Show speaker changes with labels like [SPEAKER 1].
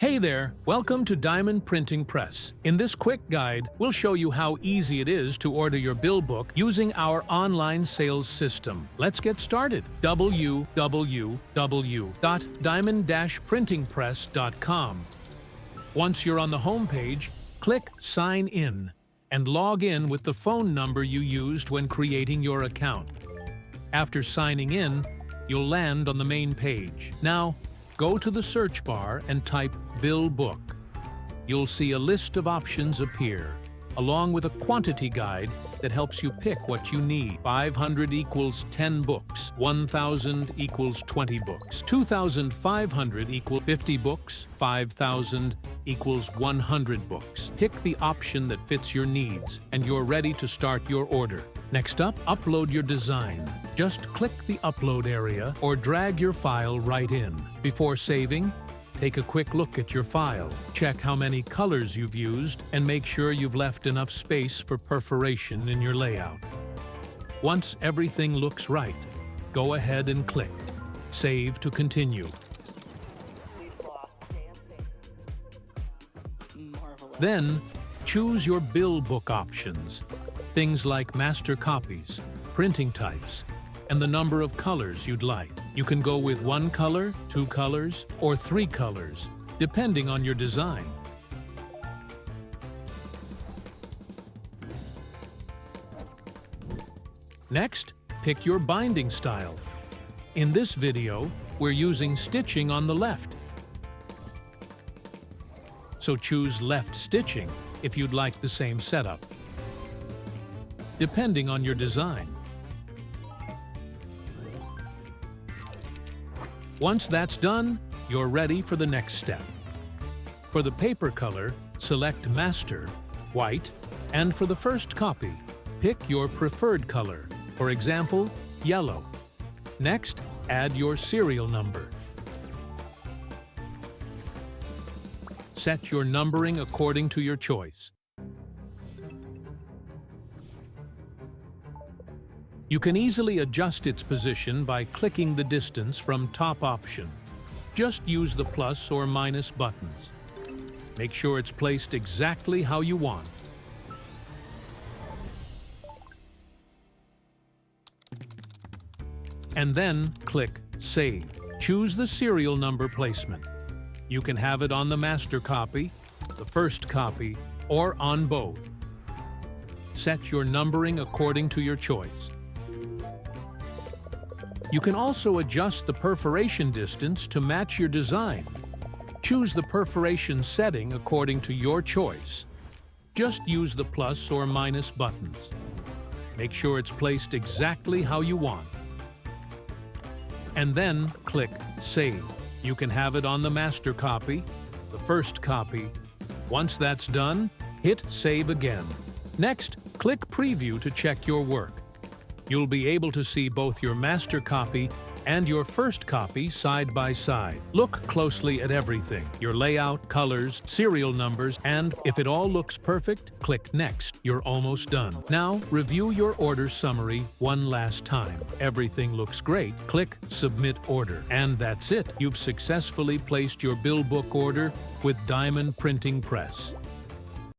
[SPEAKER 1] Hey there, welcome to Diamond Printing Press. In this quick guide, we'll show you how easy it is to order your bill book using our online sales system. Let's get started. www.diamond-printingpress.com. Once you're on the home page, click Sign In and log in with the phone number you used when creating your account. After signing in, you'll land on the main page. Now, go to the search bar and type Bill Book. You'll see a list of options appear, along with a quantity guide that helps you pick what you need. 500 equals 10 books, 1,000 equals 20 books, 2,500 equals 50 books, 5,000 equals 100 books. Pick the option that fits your needs, and you're ready to start your order. Next up, upload your design. Just click the upload area or drag your file right in. Before saving, take a quick look at your file. Check how many colors you've used and make sure you've left enough space for perforation in your layout. Once everything looks right, go ahead and click Save to continue. Then, choose your bill book options. Things like master copies, printing types, and the number of colors you'd like. You can go with 1 color, 2 colors, or 3 colors, depending on your design. Next, pick your binding style. In this video, we're using stitching on the left. So choose left stitching if you'd like the same setup, depending on your design. Once that's done, you're ready for the next step. For the paper color, select Master, White, and for the first copy, pick your preferred color, for example, yellow. Next, add your serial number. Set your numbering according to your choice. You can easily adjust its position by clicking the distance from top option. Just use the plus or minus buttons. Make sure it's placed exactly how you want. And then click Save. Choose the serial number placement. You can have it on the master copy, the first copy, or on both. Set your numbering according to your choice. You can also adjust the perforation distance to match your design. Choose the perforation setting according to your choice. Just use the plus or minus buttons. Make sure it's placed exactly how you want. And then click Save. You can have it on the master copy, the first copy. Once that's done, hit Save again. Next, click Preview to check your work. You'll be able to see both your master copy and your first copy side by side. Look closely at everything: your layout, colors, serial numbers, and if it all looks perfect, click Next. You're almost done. Now, review your order summary one last time. Everything looks great. Click Submit Order. And that's it. You've successfully placed your bill book order with Diamond Printing Press.